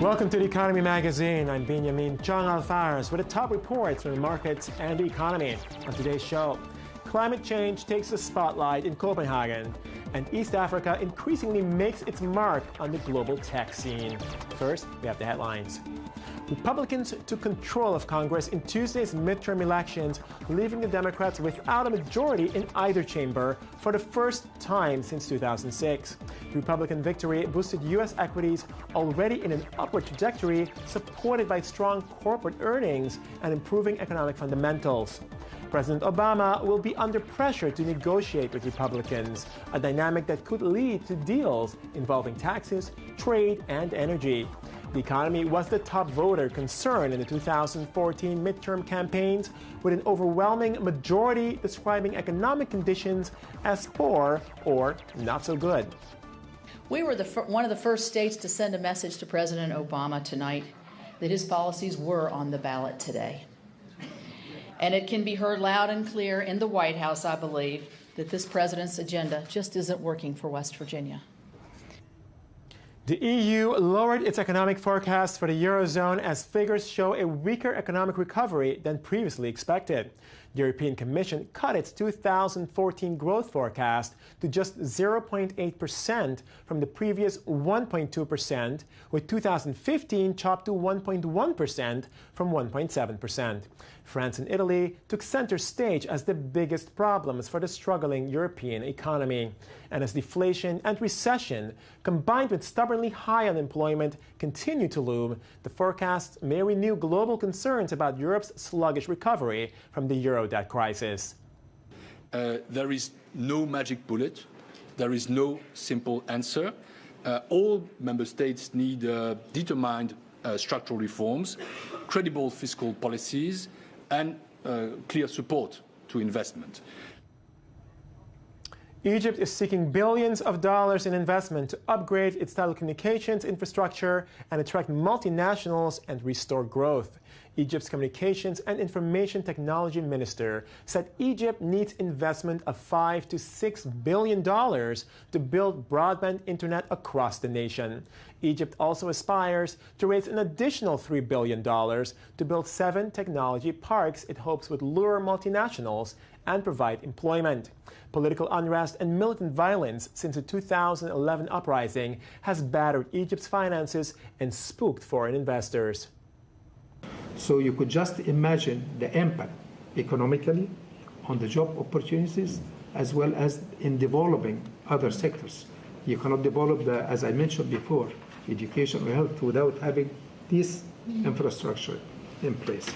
Welcome to the Economy Magazine. I'm Binyamin, Tjong-Alvares with the top reports from the markets and the economy. On today's show, climate change takes the spotlight in Copenhagen, and East Africa increasingly makes its mark on the global tech scene. First, we have the headlines. Republicans took control of Congress in Tuesday's midterm elections, leaving the Democrats without a majority in either chamber for the first time since 2006. The Republican victory boosted U.S. equities already in an upward trajectory, supported by strong corporate earnings and improving economic fundamentals. President Obama will be under pressure to negotiate with Republicans, a dynamic that could lead to deals involving taxes, trade, and energy. The economy was the top voter concern in the 2014 midterm campaigns, with an overwhelming majority describing economic conditions as poor or not so good. We were one of the first states to send a message to President Obama tonight that his policies were on the ballot today. And it can be heard loud and clear in the White House, I believe, that this president's agenda just isn't working for West Virginia. The EU lowered its economic forecast for the Eurozone as figures show a weaker economic recovery than previously expected. The European Commission cut its 2014 growth forecast to just 0.8% from the previous 1.2%, with 2015 chopped to 1.1% from 1.7%. France and Italy took center stage as the biggest problems for the struggling European economy. And as deflation and recession, combined with stubbornly high unemployment, continue to loom, the forecasts may renew global concerns about Europe's sluggish recovery from the euro debt crisis. There is no magic bullet. There is no simple answer. All member states need determined structural reforms, credible fiscal policies, and clear support to investment. Egypt is seeking billions of dollars in investment to upgrade its telecommunications infrastructure and attract multinationals and restore growth. Egypt's Communications and Information Technology Minister said Egypt needs investment of $5 to $6 billion to build broadband internet across the nation. Egypt also aspires to raise an additional $3 billion to build 7 technology parks it hopes would lure multinationals and provide employment. Political unrest and militant violence since the 2011 uprising has battered Egypt's finances and spooked foreign investors. So you could just imagine the impact economically on the job opportunities as well as in developing other sectors. You cannot develop, as I mentioned before, education or health without having this infrastructure in place.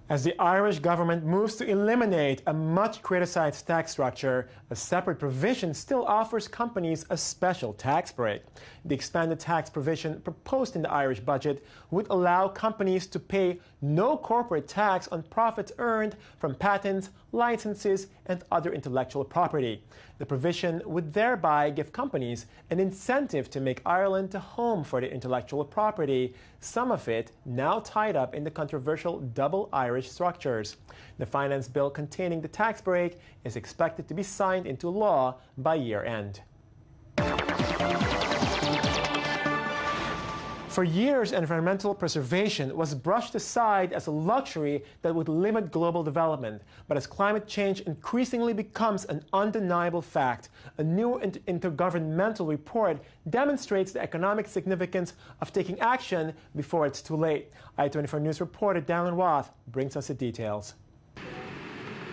As the Irish government moves to eliminate a much criticized tax structure, a separate provision still offers companies a special tax break. The expanded tax provision proposed in the Irish budget would allow companies to pay no corporate tax on profits earned from patents, licenses, and other intellectual property. The provision would thereby give companies an incentive to make Ireland a home for their intellectual property, some of it now tied up in the controversial double Irish structures. The finance bill containing the tax break is expected to be signed into law by year-end. For years, environmental preservation was brushed aside as a luxury that would limit global development. But as climate change increasingly becomes an undeniable fact, a new intergovernmental report demonstrates the economic significance of taking action before it's too late. I24 News reporter Dallin Roth brings us the details.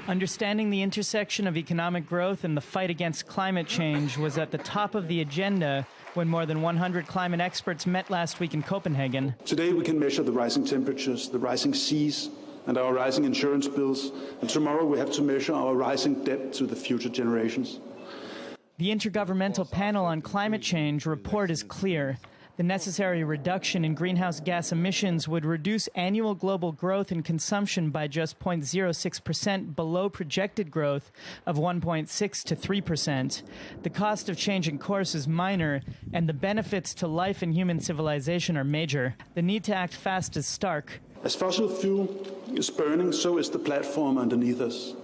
Understanding the intersection of economic growth and the fight against climate change was at the top of the agenda when more than 100 climate experts met last week in Copenhagen. Today we can measure the rising temperatures, the rising seas, and our rising insurance bills. And tomorrow we have to measure our rising debt to the future generations. The Intergovernmental Panel on Climate Change report is clear. The necessary reduction in greenhouse gas emissions would reduce annual global growth and consumption by just 0.06% below projected growth of 1.6 to 3%. The cost of changing course is minor, and the benefits to life and human civilization are major. The need to act fast is stark. As fossil fuel is burning, so is the platform underneath us.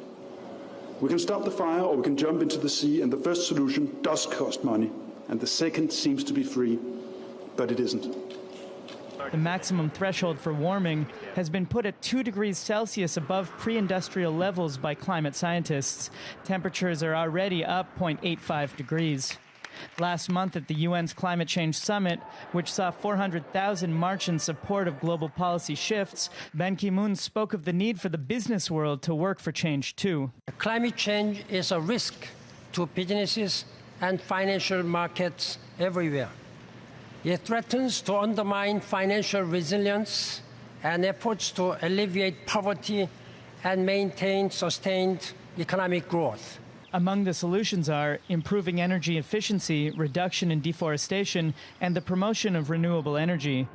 We can stop the fire or we can jump into the sea, and the first solution does cost money, and the second seems to be free. But it isn't. The maximum threshold for warming has been put at 2 degrees Celsius above pre-industrial levels by climate scientists. Temperatures are already up 0.85 degrees. Last month at the UN's Climate Change Summit, which saw 400,000 march in support of global policy shifts, Ban Ki-moon spoke of the need for the business world to work for change too. Climate change is a risk to businesses and financial markets everywhere. It threatens to undermine financial resilience and efforts to alleviate poverty and maintain sustained economic growth. Among the solutions are improving energy efficiency, reduction in deforestation, and the promotion of renewable energy.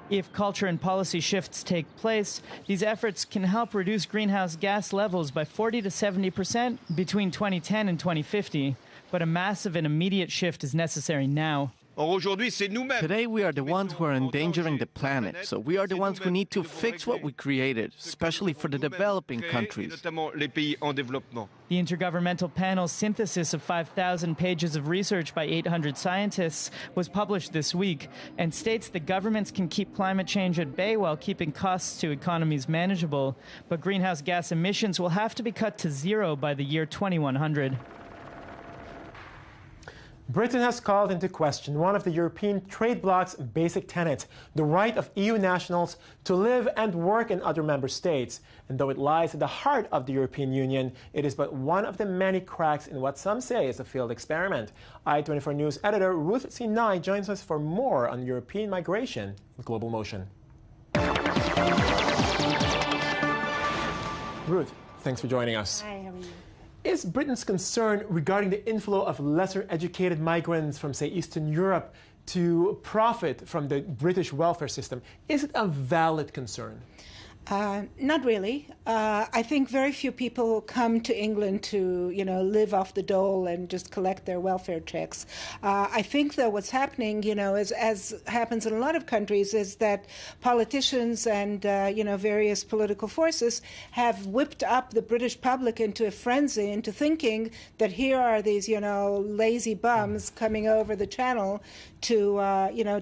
If culture and policy shifts take place, these efforts can help reduce greenhouse gas levels by 40 to 70% between 2010 and 2050. But a massive and immediate shift is necessary now. Today we are the ones who are endangering the planet, so we are the ones who need to fix what we created, especially for the developing countries. The Intergovernmental Panel's synthesis of 5,000 pages of research by 800 scientists was published this week and states that governments can keep climate change at bay while keeping costs to economies manageable, but greenhouse gas emissions will have to be cut to zero by the year 2100. Britain has called into question one of the European trade bloc's basic tenets, the right of EU nationals to live and work in other member states. And though it lies at the heart of the European Union, it is but one of the many cracks in what some say is a failed experiment. I24 News editor Ruth Sinai joins us for more on European migration and global motion. Ruth, thanks for joining us. Hi, how are you? Is Britain's concern regarding the inflow of lesser-educated migrants from, say, Eastern Europe to profit from the British welfare system, is it a valid concern? Not really. I think very few people come to England to, live off the dole and just collect their welfare checks. I think, though, what's happening, as happens in a lot of countries, is that politicians and, various political forces have whipped up the British public into a frenzy, into thinking that here are these, lazy bums coming over the channel to,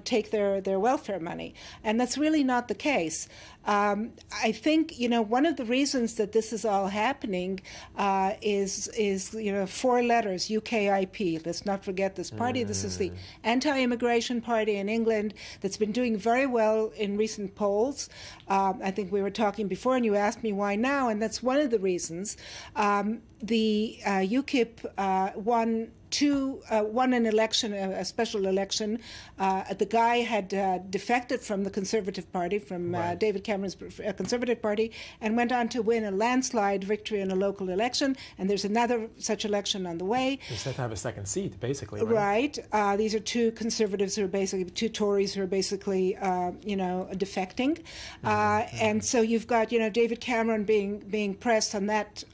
take their welfare money. And that's really not the case. I think, one of the reasons that this is all happening is 4 letters, UKIP. Let's not forget this party. This is the anti-immigration party in England that's been doing very well in recent polls. I think we were talking before, and you asked me why now, and that's one of the reasons. The UKIP won an election, a special election. The guy had defected from the Conservative Party, from David Cameron's Conservative Party, and went on to win a landslide victory in a local election. And there's another such election on the way. They said to have a second seat, basically. Right. These are 2 Conservatives who are basically 2 Tories who are basically, defecting. And so you've got, David Cameron being pressed on that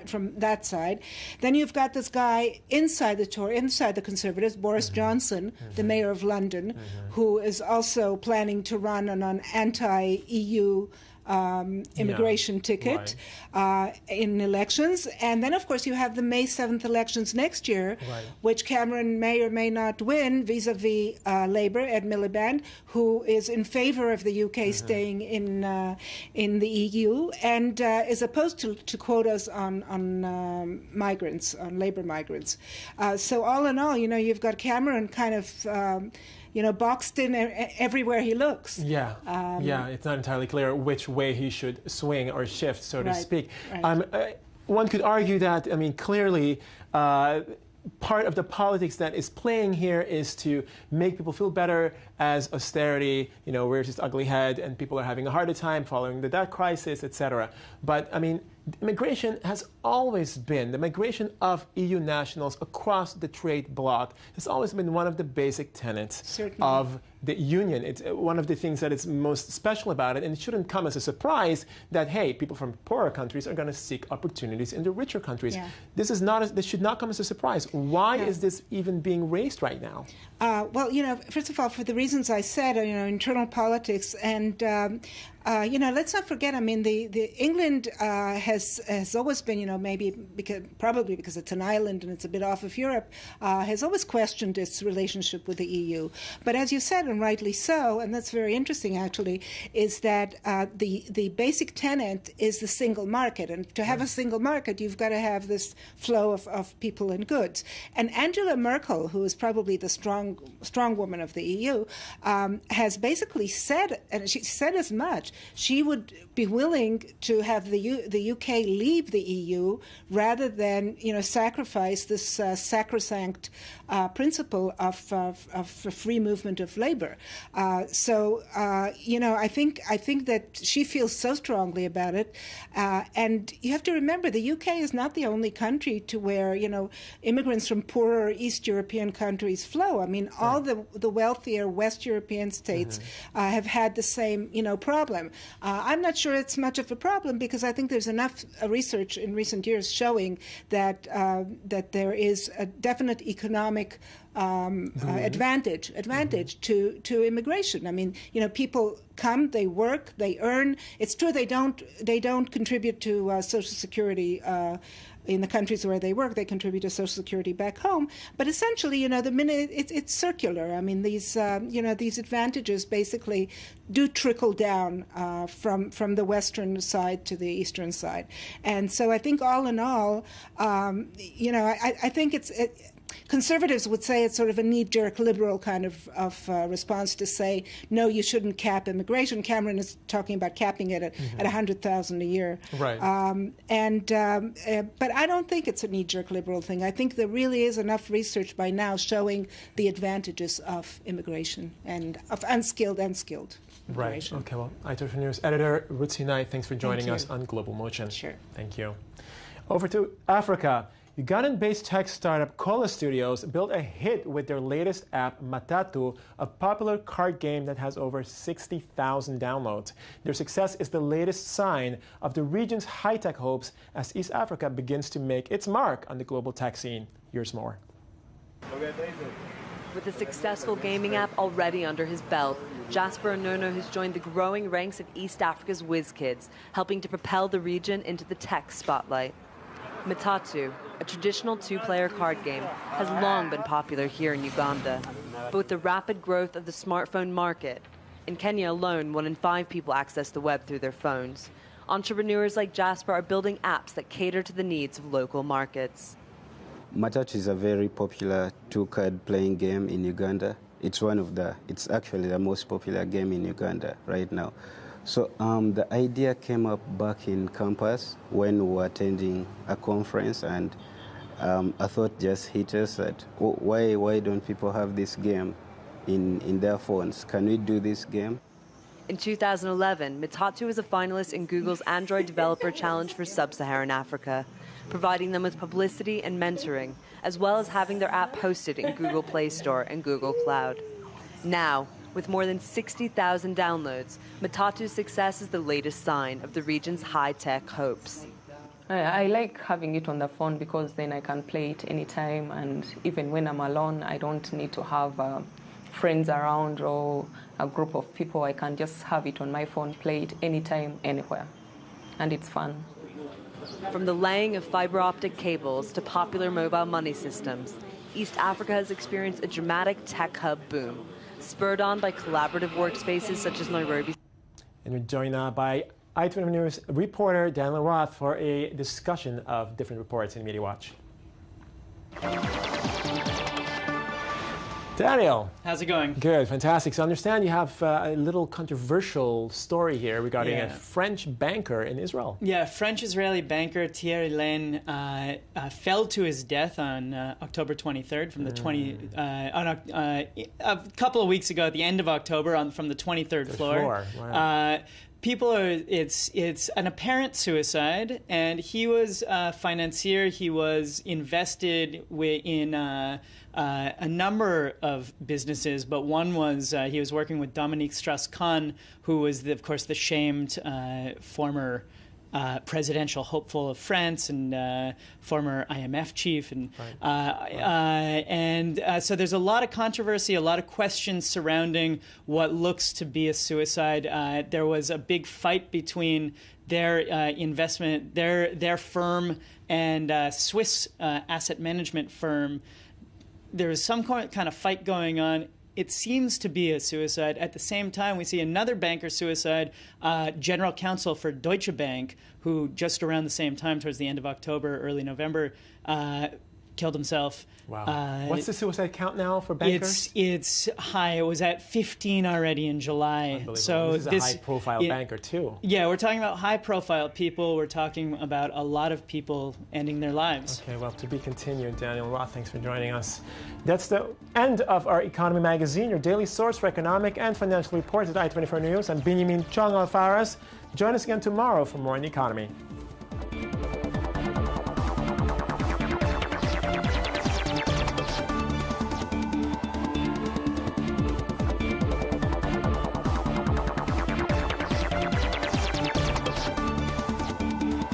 from that side. Then you've got this guy inside the Conservatives, Boris Johnson, the mayor of London, who is also planning to run on an anti-EU immigration ticket in elections. And then, of course, you have the May 7th elections next year, which Cameron may or may not win vis-a-vis Labour, Ed Miliband, who is in favour of the UK staying in the EU and is opposed to quotas on migrants, on labour migrants. So all in all, you've got Cameron kind of boxed in everywhere he looks. Yeah, it's not entirely clear which way he should swing or shift, so to speak. Right. One could argue that, clearly part of the politics that is playing here is to make people feel better as austerity, rears its ugly head and people are having a harder time following the debt crisis, etc. But, immigration has always been, the migration of EU nationals across the trade bloc has always been one of the basic tenets of the Union. It's one of the things that is most special about it, and it shouldn't come as a surprise that, hey, people from poorer countries are going to seek opportunities in the richer countries. Yeah. This should not come as a surprise. Why is this even being raised right now? Well, first of all, for the reasons I said, internal politics, and let's not forget. I mean, the England has always been, maybe probably because it's an island and it's a bit off of Europe, has always questioned its relationship with the EU. But as you said, and rightly so, and that's very interesting actually, is that the basic tenet is the single market, and to have a single market, you've got to have this flow of people and goods. And Angela Merkel, who is probably the strong woman of the EU, has basically said, and she said as much, she would be willing to have the UK leave the EU rather than sacrifice this sacrosanct principle of free movement of labor. I think that she feels so strongly about it, and you have to remember the UK is not the only country to where immigrants from poorer East European countries flow. I mean, all the wealthier West European states have had the same problem. I'm not sure it's much of a problem because I think there's enough research in recent years showing that there is a definite economic advantage to immigration. I mean, people come, they work, they earn. It's true they don't contribute to Social Security. In the countries where they work, they contribute to Social Security back home. But essentially, the minute it's circular. I mean, these advantages basically do trickle down from the western side to the eastern side. And so I think all in all, I think conservatives would say it's sort of a knee-jerk liberal kind of response to say, no, you shouldn't cap immigration. Cameron is talking about capping it at 100,000 a year. Right. But I don't think it's a knee-jerk liberal thing. I think there really is enough research by now showing the advantages of immigration and of unskilled and skilled immigration. Right. Okay, well, ITV News editor Ruth Sinai, thanks for joining us on Global Motion. Sure. Thank you. Over to Africa. Ugandan-based tech startup Kola Studios built a hit with their latest app, Matatu, a popular card game that has over 60,000 downloads. Their success is the latest sign of the region's high-tech hopes as East Africa begins to make its mark on the global tech scene. Here's more. With a successful gaming app already under his belt, Jasper Onono has joined the growing ranks of East Africa's whiz kids, helping to propel the region into the tech spotlight. Matatu, a traditional two-player card game, has long been popular here in Uganda. But with the rapid growth of the smartphone market, in Kenya alone, 1 in 5 people access the web through their phones. Entrepreneurs like Jasper are building apps that cater to the needs of local markets. Matatu is a very popular two-card playing game in Uganda. It's actually the most popular game in Uganda right now. So the idea came up back in campus when we were attending a conference, and a thought just hit us that, why don't people have this game in their phones? Can we do this game? In 2011, Matatu was a finalist in Google's Android Developer Challenge for Sub-Saharan Africa, providing them with publicity and mentoring, as well as having their app hosted in Google Play Store and Google Cloud. Now, with more than 60,000 downloads, Matatu's success is the latest sign of the region's high-tech hopes. I like having it on the phone because then I can play it anytime, and even when I'm alone, I don't need to have friends around or a group of people. I can just have it on my phone, play it anytime, anywhere, and it's fun. From the laying of fiber optic cables to popular mobile money systems, East Africa has experienced a dramatic tech hub boom, spurred on by collaborative workspaces such as Nairobi. And we're joined now by ITV News reporter Daniel Roth for a discussion of different reports in Media Watch. Daniel. How's it going? Good, fantastic. So I understand you have a little controversial story here regarding a French banker in Israel. Yeah, French-Israeli banker Thierry Len fell to his death on October 23rd from the a couple of weeks ago at the end of October from the 23rd floor. Wow. It's an apparent suicide, and he was a financier. He was invested in a number of businesses, but one was he was working with Dominique Strauss-Kahn, who was, of course, the shamed former presidential hopeful of France and former IMF chief. And so there's a lot of controversy, a lot of questions surrounding what looks to be a suicide. There was a big fight between their investment, their firm and Swiss asset management firm. There was some kind of fight going on. It seems to be a suicide. At the same time, we see another banker suicide, general counsel for Deutsche Bank, who just around the same time, towards the end of October, early November, killed himself. Wow. What's the suicide count now for bankers? It's high. It was at 15 already in July. So this is a high-profile banker, too. Yeah, we're talking about high-profile people. We're talking about a lot of people ending their lives. Okay, well, to be continued, Daniel Roth. Thanks for joining us. That's the end of our Economy Magazine, your daily source for economic and financial reports at I-24 News. I'm Binyamin Tjong-Alvares. Join us again tomorrow for more on the economy.